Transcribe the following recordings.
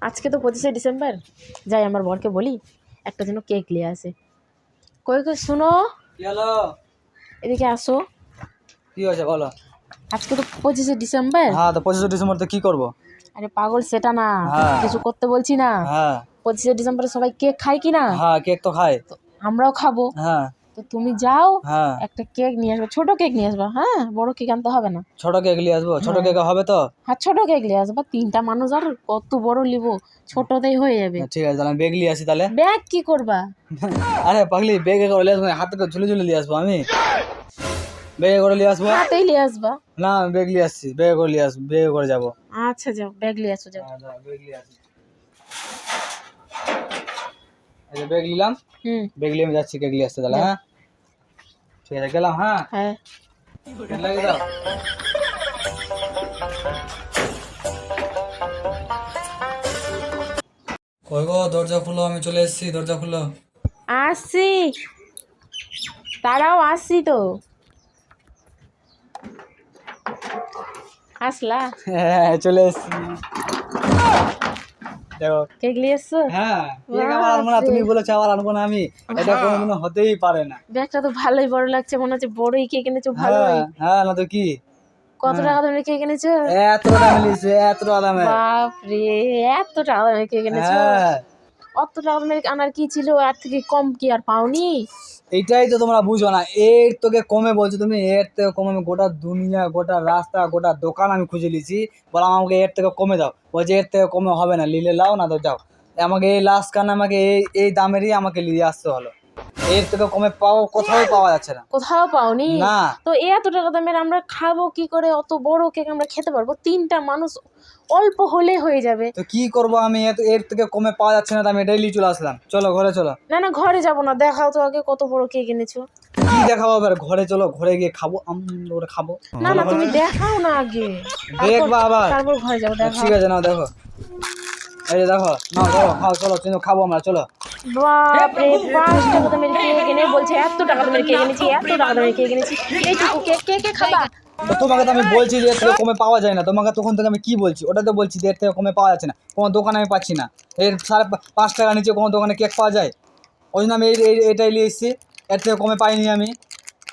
আজকে তো 25শে ডিসেম্বর, যাই আমার বরকে বলি একটা যেন কেক নিয়ে আসে। কই কই শুনো, কি হলো? এদিকে আসো। কি হয়েছে বলো? আজকে তো 25শে ডিসেম্বর। হ্যাঁ, তো 25শে ডিসেম্বর তো কি করব? আরে পাগল, সেটা না, হ্যাঁ কিছু করতে বলছি না। হ্যাঁ 25শে ডিসেম্বরে সবাই কেক খায় কি না? হ্যাঁ, কেক তো খায়। তো আমরাও খাবো। হ্যাঁ তো তুমি যাও, হ্যাঁ, একটা কেক নিয়ে আসবে, ছোট কেক নিয়ে আসবা। হ্যাঁ, বড় কেক আনতে হবে না। ছোট কেক নিয়ে আসবো? ছোট কেক হবে তো? হ্যাঁ, ছোট কেক নিয়ে আসবা। 3টা মানুষ, আর কত বড় নিবো, ছোটতেই হয়ে যাবে। ঠিক আছে, তাহলে বেগ নিয়ে আসি তাহলে। ব্যাগ কি করবা? আরে পাগলি, বেগে করে নিয়ে আসবো, হাতে করে ঝুলে ঝুলে নিয়ে আসবো আমি। বেগে করে নিয়ে আসবো হাতেই নিয়ে আসবা। না, আমি বেগ নিয়ে আসছি, বেগে করে নিয়ে আসবো, বেগে করে যাবো। আচ্ছা যাও, ব্যাগ নিয়ে আসো, যাও। বেগ নিয়ে আসি। এই যে বেগ নিলাম, বেগ নিয়ে আমি যাচ্ছি কেক নিয়ে আসতে তাহলে। হ্যাঁ ঠিক আছে, গেলাম। হ্যাঁ হ্যাঁ, লাগিয়ে দাও। কই গো, দরজা খুলো, আমি চলে এসেছি, দরজা খুলো। আসছি, তারাও আসছি তো। আসলা? হ্যাঁ চলে এসেছি, দেখো। কেক নিয়ে এসছো? হ্যাঁ, কেক আবার আনবো না? তুমি বলেছো আবার আনবো না আমি? এটা কোনোদিনও হতেই পারে না। ব্যাগটা তো ভালোই বড় লাগছে, মনে হচ্ছে বড়ই কেক এনেছো। ভালোই। হ্যাঁ হ্যাঁ, না তো কি। কত টাকা দামের কেক এনেছো? এত দামে নিয়েছে, এত দামে। বাপরে, এত টাকা দামের কেক এনেছো? হ্যাঁ, অত টাকা দামের আনার কি ছিল? আর থেকে কম কি আর পাওনি? এইটাই তো তোমরা বুঝো না। এর তোকে কমে বলছো তুমি, এর থেকে কমে আমি গোটা দুনিয়া, গোটা রাস্তা, গোটা দোকান আমি খুঁজে নিয়েছি, বললাম আমাকে এর থেকে কমে দাও। বলছে এর থেকে কমে হবে না, নিলে লাও, না তো যাও। আমাকে এই লাস্ট কান, আমাকে এই এই দামেরই আমাকে নিয়ে আসতে হলো। এর থেকে কমে কোথাও পাওয়া যাচ্ছে না। কোথাও পাওনি? না, তো এত টাকা দামের আমরা খাবো কি করে? অত বড় কেক আমরা খেতে পারবো? 3টা মানুষ, অল্প হলে হয়ে যাবে। তো কি করবো আমি? এর থেকে কমে পাওয়া যাচ্ছে না, তো আমি এটাই নিয়ে চলে আসলাম। চলো ঘরে চলো। না না, ঘরে যাবো না, দেখাও তো আগে কত বড় কেক এনেছো। কি দেখাবো আবার? ঘরে চলো, ঘরে গিয়ে খাবো, আমরা খাবো। না না, তুমি দেখাও না আগে, দেখবা আবার? তারপর ঘরে যাবো, দেখাও। ঠিক আছে, নাও দেখো, এই যে দেখো, নাও ধরো, খাও, চলো কিন্তু খাবো আমরা, চলো। বাপরে, 5 টাকা দামের কেক এনে বলছে এত টাকা দামের কেক এনেছি, এত টাকা দামের কেক এনেছি। এইটুকু কেক কে কে খাবা? তো তোমাকে তো আমি বলছি যে এর থেকে কমে পাওয়া যায় না। তোমাকে তখন থেকে আমি কি বলছি? ওটা তো বলছি যে এর থেকে কমে পাওয়া যাচ্ছে না, কোনো দোকানে আমি পাচ্ছি না। এর 5.5 টাকা নিচে কোনো দোকানে কেক পাওয়া যায়? ওই জন্য আমি এটাই নিয়ে এসেছি, এর থেকে কমে পাইনি আমি।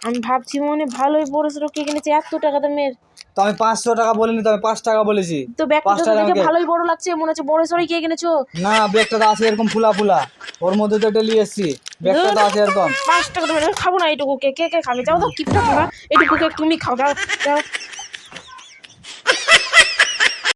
আমি ভাবছি মনে ভালোই বড় সড়ো কেক এনেছি, এত টাকা দামের। তো আমি 500 টাকা বলিনি, তো আমি 5 টাকা বলেছি। তো ব্যাগটা 5 টাকা দেখে আমাকে ভালোই বড় লাগছে, মনে হচ্ছে বড় সড়ই কেক এনেছো। না, ব্যাগটা তো আছে এরকম ফুলা ফুলা, ওর মধ্যে তো এটা নিয়ে এসেছি, ব্যাগটা তো আছে এরকম। 5 টাকা দামের খাবো না এইটুকু কেক। কে কে খাবে? যাও তো, কিপটা তোমরা, এইটুকু কেক তুমি খাও, যাও যাও।